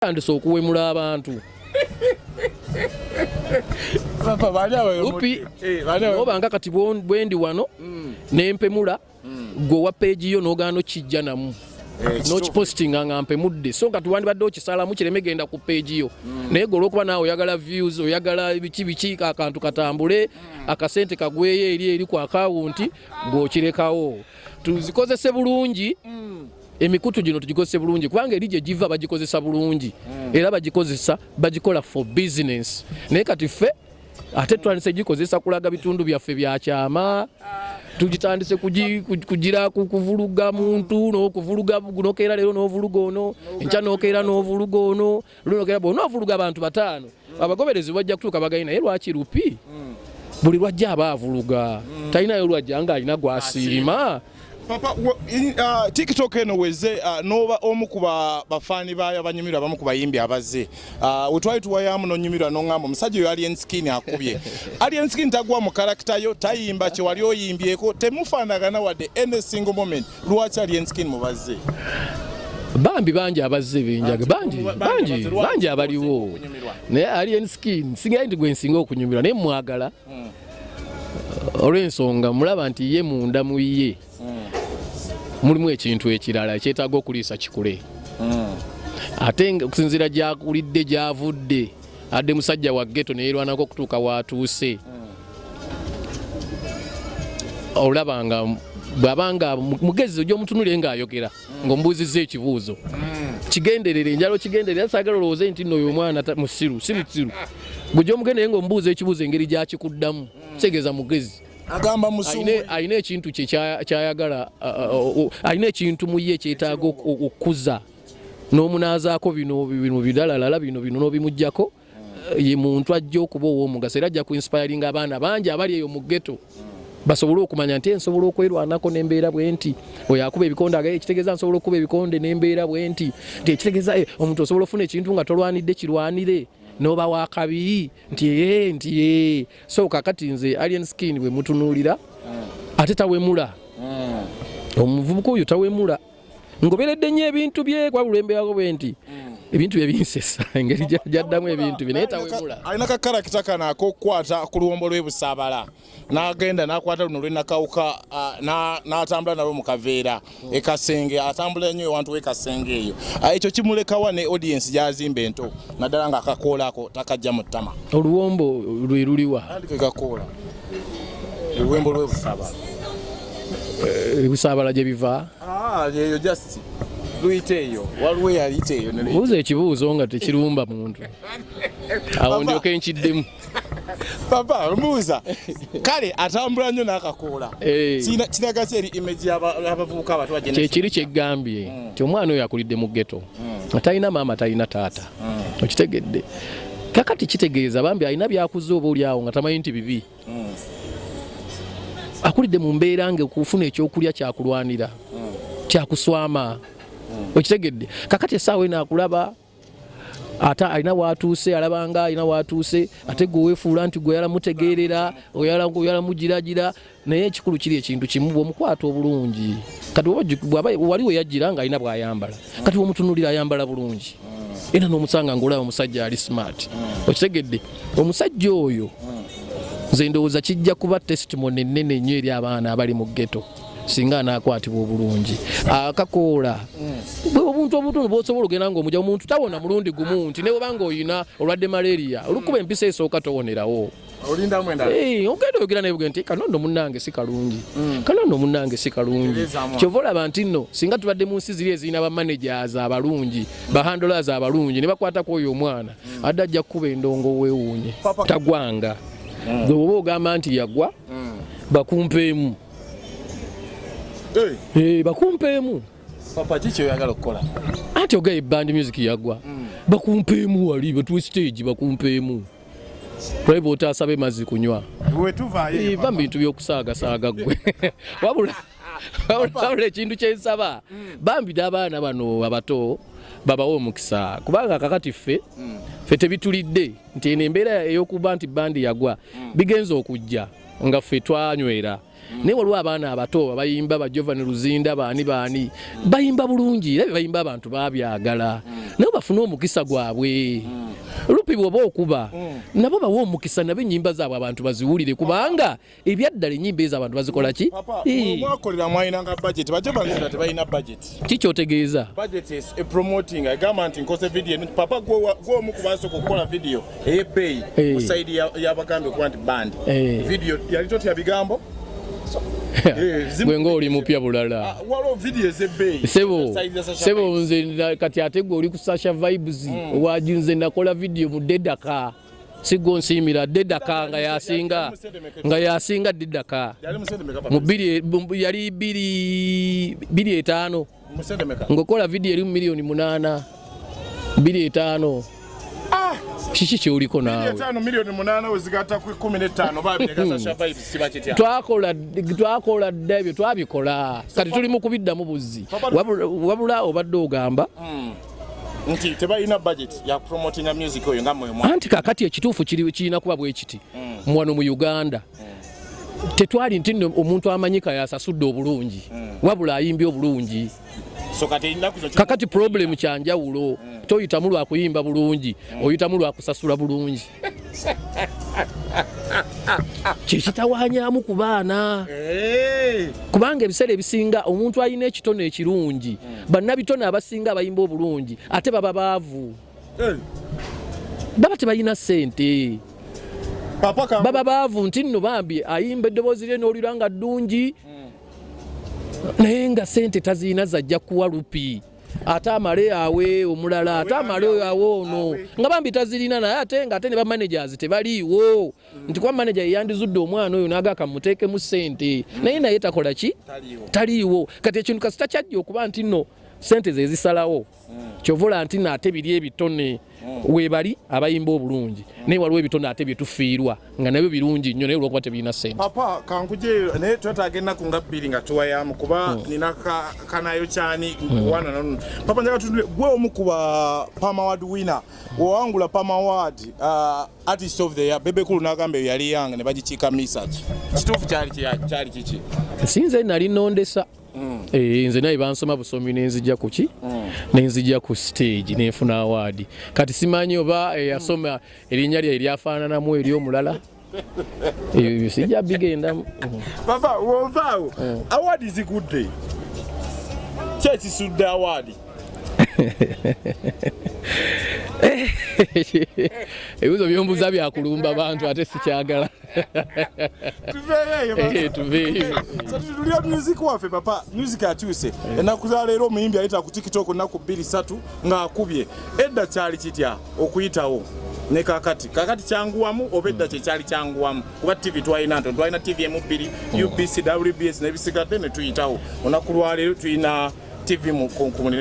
Andise okuwemula abantu. Papa banya upi obanga kati bwendi wano nempemula go wa page yo nogano kijja namu no posting nga mpemudde so kati wandibadde okisala mu kireme genda ku page yo naye golo okuba nawe oyagala views oyagala bichi akantu katambule akasente kagweye eri ku account gokirekawo tuzikozese bulungi. Emikutu gino tugikozese bulungi kubanga erije jiva bagikozesa bulungi era bagikozesa bagikola for business naye kati ffe ate twandise gikozesa kulaga bitundu byaffe bya kyama tugitandise kugira kuvuluga muntu n'okuvuluga gunokera lero n'ovuluga ono enkya n'okera n'ovuluga ono lunokera bo n'ovuluga abantu batano abagoberezi bajja kutuuka bagayina ye lwaki lupi buli lwajja abaavuluga talina yo lwajja nga alina gwasiima. Papa TikTok eno weze noba omukuba bafani bayo abanyumirwa bamukuba yimbi abaze utwali tuwayamu no nyumirwa no ngamba musajja yo alien skin akubye alien skin tagwa mu character yo tayimba che wali oyimbyeko temufanagana wadde any single moment lwacha alien skin mubaze bambi banje abazze binjaga banje abaliwo ne alien skin singa ndi gwensinga okunyumirwa ne mwagala olw'ensonga mulaba nti ye munda muyiye mulimu ekintu ekirala ekyetaaga okuliisa kikule ate okusinziira gyakulidde gyavudde adde musajja wa ghetto neerwanako okutuuka watuuse olabanga bwabanga mugezi ojja omutunulire ng'ayogera ng'omubuuzizza ekibuuzo kigenderere njalo kigenderere saagala olowooze nti nno oyo omwana musiru siru gujja omugendere ng'omubuuza ekibuuzo engeri gyakikuddamu kitegeeza mugezi agamba musumu ayina ekintu kye kyayagala ayina ekintu mu ye kyetaaga okukuza n'omunaazaako bino bidalalala bino n'obimuggyako ye muntu ajja okuba ow'omugaso era ajja kuinspiringa abaana bangi abali eyo mu ghetto basobole okumanya nti nsobola okwerwanako n'embeera bwe nti oyo akuba ebikonde ekitegeeza nsobola okuba ebikonde n'embeera bwe nti ekitegeeza omuntu osobola ofuna ekintu nga tolwanidde kirwanire noba Wakakabi nti so kakati nze alien skin bwe mutunuulira ate tawemula omuvubuka oyo tawemula ngoberedde nnyo ebintu bye kwa bulembeako bwe nti ebintu bye binsesa engeri gyaddamu ebintu bye naye tawemula alina kakarakita kana ak'okukwata ku luwombo lw'ebusaabala n'agenda n'akwata luno lw'enakawuka n'atambula nalwo mu kaveera ekasenge atambula nnyo ewantu w'ekasenge eyo ekyo kimulekawa ne audience gyazimba ento naddala ng'akakoolako takajja mu ttama oluwombo lwe luliwa kakoola oluwombo lw'ebusaabala ebusaabala gye biva eyo just luiteeyo waliwo yaliteeyo buuza ekibuuzo nga tekirumba muntu awo ndyoka enkiddemu papa mbuuza kale atambula nnyo n'akakoola kiraga ki eri image y'abavubuka abato kyekiri kyeggambye nti omwana oyo akulidde mu ghetto nga talina maama talina taata okitegedde kakati kitegeeza bambi alina byakuze oba oli awo nga tamanyi nti bibi akulidde mu mbeera nga okufuna ekyokulya kyakulwanira kyakuswama okitegedde kakati essaawa eno akulaba ate alina watuuse alabanga alina watuuse ate gwe weefuula nti gwe yalamutegeerera oyalamugiragira naye ekikulu kiri ekintu kimu bw'omukwata obulungi kati wali we yajjira nga alina bw'ayambala kati bw'omutunuulira ayambala bulungi era n'omusanga ng'olaba omusajja ali smart okitegedde omusajja oyo nze ndowooza kijja kuba testimony ennene nnyo eri abaana abali mu ghetto singa anakwatibwa obulungi akakoola obuntu obutono bw'osobola ogenda ng'omugya omuntu tawona mulundi gumu nti ne bwebanga oyina olwadde malaria olukuba empisa esooka towonerawo ogenda oyogera naye nti kano nno munnange si kalungi kyova olaba nti nno singa tubadde mu nsi ziri ezirina bamanagers abalungi bahandlers abalungi ne bakwatako oyo omwana adde ajja kukuba endongo weewuunye tagwanga gwe oba ogamba nti yagwa bakumpeemu bakumpeemu papa kiki oyagala okukola ati ogaye band music yagwa bakumpeemu wali batwe stage bakumpeemu twebe otasabe mazzi kunywa va mu bintu by'okusaagasaaga gwe wabula ekintu kyensaba bambida abaana bano abato babawo omukisa kubanga kakati ffe tebitulidde nti eno embeera ey'okuba nti bandi yagwa bigenza okujja nga ffe twanywera naye waliwo abaana abato abayimba ba Jovan Luzinda baani bayimba bulungi era bayimba abantu babyagala naye bafuna omukisa gwabwe lupi bwoba okuba nabo bawa omukisa nabo ennyimba zaabwe abantu baziwulire kubanga ebyaddala ennyimba ezo abantu bazikola ki mwakolera mwayinanga budget Jovan Luzinda tebalina budget kikyotegeeza budget is a promoting agamba nti nkoze video papa gwomu kubasooka okukola video ey'ebbeeyi mu saidi y'abagambe okuba nti band video yali totya bigambo gwe ng'oli mupya bulala waliwo video ez'ebbeeyi sebo nze kati ate gwe oli ku Sasha Vibes owagi nze nakola video mu Dedaka sigo nsiimira Dedaka nga yasinga Dedaka yali 2.5 ngokola video eri mu milioni 8 2.5 kiki kyoliko naawe milioni 8 wezigatta ku 15 babireka Sasha Vibes sibakitya twakola dda ebyo twabikola kati tuli mu kubiddamu buzzi wabula obadde ogamba nti tebalina budget ya promoting music oyo nga mwe anti kakati ekituufu kirina kuba bwe kiti wano mu Uganda tetwali nti omuntu amanyika yasasudde obulungi wabula ayimbye obulungi kakati problem kyanjawulo toyitamu lwa kuyimba bulungi oyitamu lwa kusasula bulungi kyekitawanyamu ku baana kubanga ebiseera ebisinga omuntu alina ekitone ekirungi bannabitone abasinga abayimba obulungi ate baba baavu baba tebalina ssente baba baavu nti nno bambi ayimba eddoboozi lye n'olira nga ddungi naye nga ssente taziina zajja kuwa lupi ate amale awe omulala ate amale awe ono nga bambi tazirina naye ate nga ate ne bamanagers tebaliiwo nti kuba manager yeyandizudde omwana oyo n'agaka muteekemu ssente naye takola ki taliiwo kati ekintu kasita kyajja okuba nti nno ssente ze zisalawo kyovula nti no ate biri ebitone webali abayimba obulungi naye waliwo ebitone ate byetufiirwa nga nabyo birungi nnyo naye olwokuba tebirina ssente papa kankuje naye twetaaga ennaku nga bbiri nga tuwayamu kuba nina kanayo kyani wana nanu papa njaga tutule gwe omu kuba Palm Award winner wawangula Palm Award artist of the year Bebe Cool n'agamba eyo yali yange ne bagikiika misaki kituufu kyali kiki sinze nali nondesa nze naye bansoma busomi nenzijja kuki nenzijja ku stage nenfuna award kati simanyi oba yasoma erinnya lye eryafaananamu eri omulala sijja bigenda papa wovaawo award zigudde kyekisudde award ebibuzo byombuza byakulumba bantu ate sikyagala tulya music waffe papa music akyuse ennaku za leero omuyimbi ayita ku TikTok ennaku 2-3 ng'akubye edda kyali kitya okuyitawo ne kakati kyanguwamu oba edda kyekyali kyanguwamu kuba TV twalina TV M2 UBC WBS nebisigadde ne tuyitawo olunaku lwa leero tulina TV mu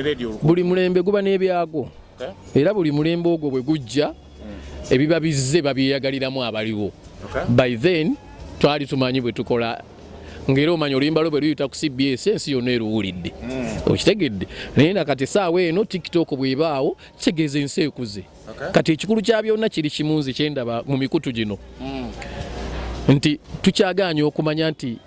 radio buli mulembe guba n'ebyago era buli mulembe ogwo bwe gujja ebiba bizze babyeyagaliramu abaliwo by then twali tumanyi bwe tukola ngero omanyi oluyimba lwo bwe luyita ku CBS ensi yonna eruwulidde okitegedde naye nakati essaawa eno TikTok bwebaawo kitegeeza ensi ekuze kati ekikulu kya byonna kiri kimunzi kyendaba mu mikutu gino nti tukyagaanya okumanya nti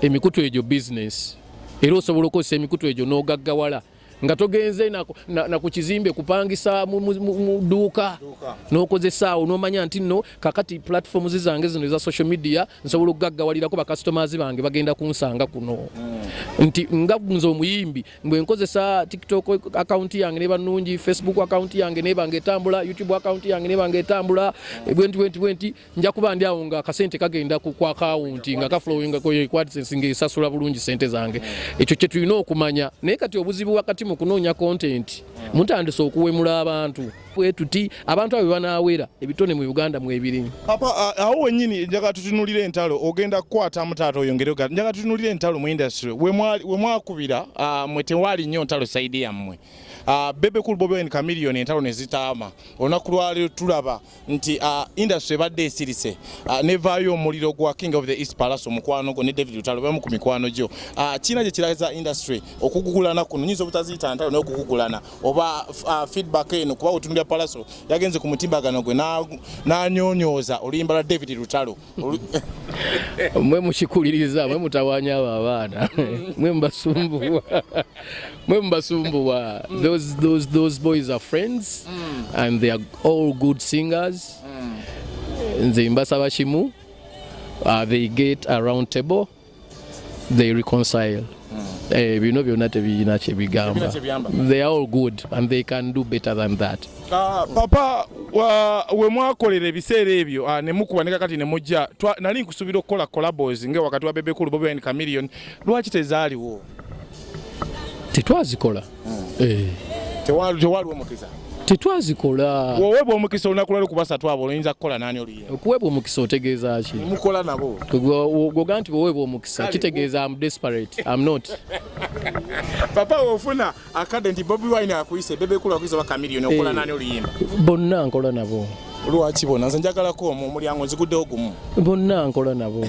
emikutu egyo business era osobola okukozesa emikutu egyo n'ogaggawala nga togenze na ku kizimbe kupangisa mu dduuka n'okozesa awo n'omanya nti nno kakati platforms zange zino eza social media nsobola okugaggawalirako bakasitomazi bange bagenda kunsanga kuno nti nga nze omuyimbi bwe nkozesa TikTok account yange ne bannungi Facebook account yange ne bange etambula YouTube account yange ne bange etambula 2020 nja kuba ndi awo nga akasente kagenda ku account nga kaflowing ko AdSense ngesasula bulungi sente zange ekyo kye tulina okumanya naye kati obuzibu wakati mu kunoonya content mutandise okuwemula abantu bwetuti abantu abo banaawera ebitone mu Uganda mu ebiri papa awo wennyini njaga tutunulire entalo ogenda kukwata mutaata oyongere njaga tutunulire entalo mu industry we mwakubira mwe tewali nnyo ntalo saidi yammwe Bebe Cool Bobi Wine Chameleone entalo ne zitaama olunaku lwaleero tulaba nti industry ebadde esirise nevaayo omuliro gwa King of the East Palace omukwano gwo ne David Lutalo bamu ku mikwano gyo kiina gye kiraza industry okugugulana kuno nyinza obutaziyita ntalo n'okugugulana oba feedback eno kuba otunulya Palaso yagenze ku mutimbagano gwe n'anyonyoza oluyimba lwa David Lutalo. Mwe mukikuliriza mwe mutawanya abo abaana mwe mbasumbuwa. Those boys are friends and they are all good singers. Nze mbasaba kimu, they get a round table, they reconcile. Bino byonna tebirina kye bigamba. They are all good and they can do better than that. Papa we mwakolera ebiseera ebyo ne mukuba ne kakati ne mujja nali nkusubira okukola collabos nge wakati wa Bebe Cool, Bobby Wine, Chameleone. Lwaki tezaaliwo? Tetwazikola. Tewaliwo mukisa. Tetwazikola. Woweebwa omukisa olunaku lwali kubasa twabo oyinza kukola nani oliyo? Okuweebwa omukisa otegeeza ki? Mukola nabo. Goga nti woweebwa omukisa kitegeeza I'm desperate. I'm not. Papa ofuna akade nti Bobby Wine akuyise, Bebe Cool akuyise wa Chameleone okola nani oliyimba? Bonna nkola nabo. Lwaki bona nze njagalako omulyango nziguddewo gumu. Bonna nkola nabo.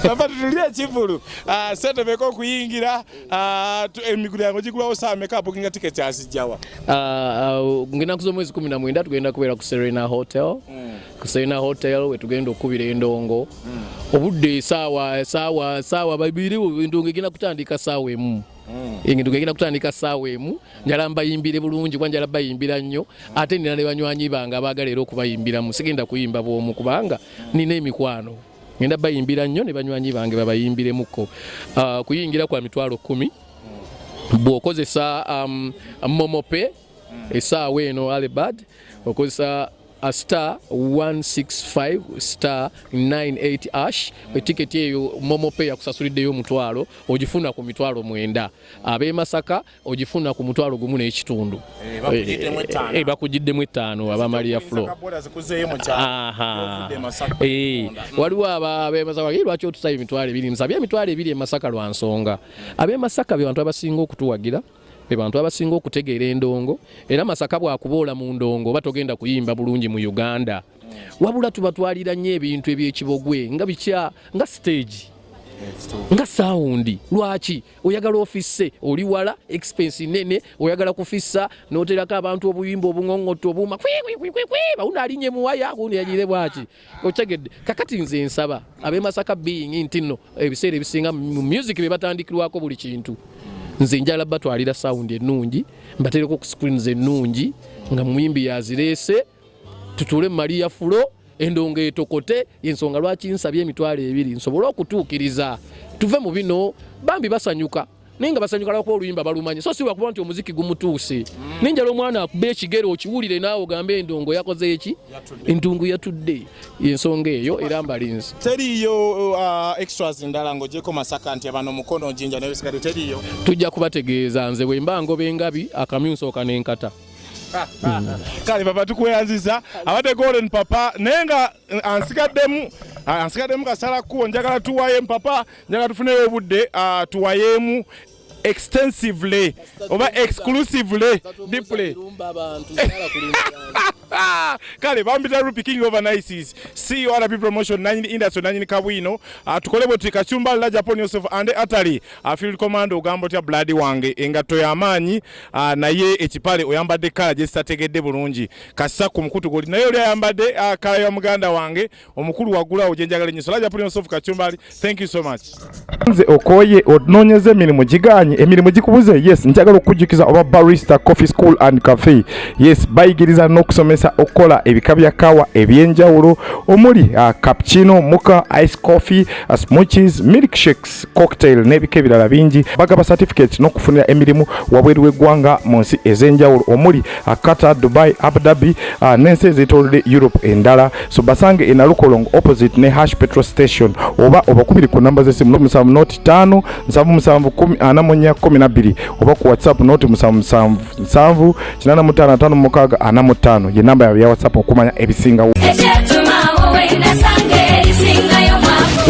Papa tutulie ekivulu sente beko okuyingira emigulyango gigulawo saa meka bookinga tickets azijjawa? Ngenda kuza omwezi 19 tugenda kubeera ku Serena Hotel. Ku Serena Hotel we tugenda okubira endongo. Obudde saawa babiri endongo egenda kutandika saawa emu. Endongo egenda kutandika saawa emu. Njala mbayimbire bulungi kwa njala bayimbira nnyo ate nina ne banywanyi bange abaagala era okubayimbira mu sigenda kuyimba bw'omu kubanga nina emikwano. Ngenda bayimbira nnyo ne banywanyi bange babayimbiremukko. Kuyingira kwa $10,000 bw'okozesa momope essaawa eno Alibad okozesa *165*98# etiketi eyo momope yakusasuliddeyo $1,000 ogifuna ku $900. Ab'e Masaka ogifuna ku $1.5. Bakugiddemu 5 aba Maria Flow. Waliwo ab'e Masaka lwaki otusaba $200? Nsabye $200 e Masaka lwa nsonga. Ab'e Masaka be bantu abasinga okutuwagira. Abantu abasinga okutegeera endongo era Masaka bwakuboola mu ndongo batogenda kuyimba bulungi mu Uganda. Wabula tubatwalira nnyo ebintu ebyekibogwe nga stage nga sound. Lwaki oyagala office oli wala expense nene oyagala kufissa n'oterako abantu obuyimba obung'ong'otto obuuma bawuna alinye muwaya akundi yagire bwaki otegedde. Kakati nze nsaba ab'e Masaka being nti nno ebiseera ebisinga mu music bye batandikirwako buli kintu. Nze njala batwalira sound ennungi mbatereko ku screens ennungi nga muyimbi yazireese tutule Maria Flow endongo etokote. Ensonga lwaki nsabye $200 nsobole okutuukiriza tuve mu bino. Bambi basanyuka ninga basanyuka lwako oluyimba balumanye so siwa kuba nti omuziki gumutuuse. Ninjala omwana akube ekigere okiwulire naawe ogambe endongo yakoze eki endongo yatudde. Ensonga eyo era mbalinzi teriyo extras ndala ng'ogyeko Masaka nti abano mukono jinja nayo sikati teriyo. Tujja kubategeeza nze bwe mba ngoba engabi akamyunsooka n'enkata. Kale papa tukweyanziza abadde golden papa nenga ansigaddemu kasala kuwo njagala tuwaye papa njagala tufuneyo obudde tuwayemu extensively oba exclusively deeply. Kale bambita Rupi King over Nices CEO RP Promotion 9 Industry 9 Kabwino tukole boti kachumba la Japan Yosef ande atali field command ogambo tya blood wange engato y'amaanyi naye ekipale oyambadde kala je stategedde bulungi kassa ku mukutu goli naye oli ayambadde kala ya muganda wange omukulu wagula ojenjagala nyiso la Japan Yosef kachumba. Thank you so much. Nze okoye odnonyeze emirimu giganye emirimu gikubuze. Yes njagala okujukiza oba barista coffee school and cafe. Yes bayigiriza n'okusomesa okola ebika bya kawa ebyenjawulo omuli cappuccino, mocha, ice coffee, smoothies, milkshakes, cocktail n'ebika ebirala bingi. Bagaba certificate n'okufunira emirimu wabweru w'eggwanga mu nsi ez'enjawulo omuli Qatar, Dubai, Abu Dhabi n'ensi ez'etoolodde Europe endala. So basange e Nalukolong opposite ne Hash petrol station oba obakubiri ku namba z'essimu 0705 7710 oba ku WhatsApp 0777 855 ye namba ya WhatsApp okumanya ebisingawo.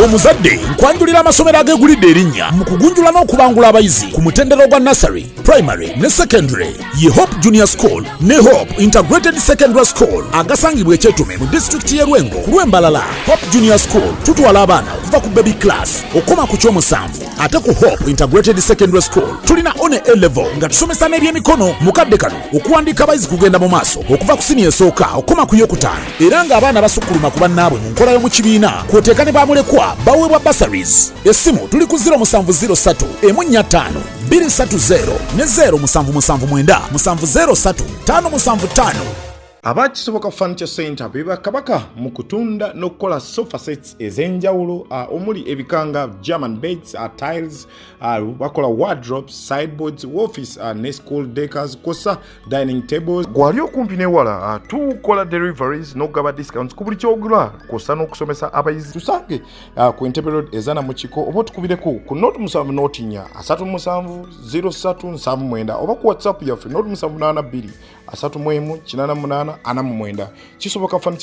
omuzadde nkwanjulira amasomero ageegulidde erinnya mu kugunjula n'okubangula abayizi ku mutendera ogwa nursery, primary ne secondary ye Hope Junior School ne Hope Integrated Secondary School agasangibwa Ekyetume mu disitulikiti y'e Lwengo ku lw'Embalala. Hope Junior School tutwala abaana okuva ku baby class okoma ku kyomusanvu, ate ku Hope Integrated Secondary School tulina one A level nga tusomesa n'ebyemikono mu kadde kano okuwandiika abayizi kugenda mu maaso okuva ku siniya esooka okoma ku yokutaano, era ng'abaana basukkuluma ku bannaabwe mu nkola y'omu kibiina kwoteeka ne bamulekwa baweebwa bursaries. Essimu tuli ku 0703 145 230 ne 0779 703 575. Aba Kisoboka Furniture Center beba kabaka mu kutunda n'okukola sofa sets ez'enjawulo omuli ebikanga, German beds, tiles, bakola wardrobes, sideboards, office ne school decors, kosa dining tables. Gwali okumpi n'ewala tukola deliveries n'ogaba discounts ku buli kyogula, kosa n'okusomesa abayizi. Tusange ku Entebbe Road ezana mu kiko oba tukubireko ku note 7 note 4 37 0379 oba ku WhatsApp yaffe note 782 31 88 ana mu mwenda. Kisoboka Furniture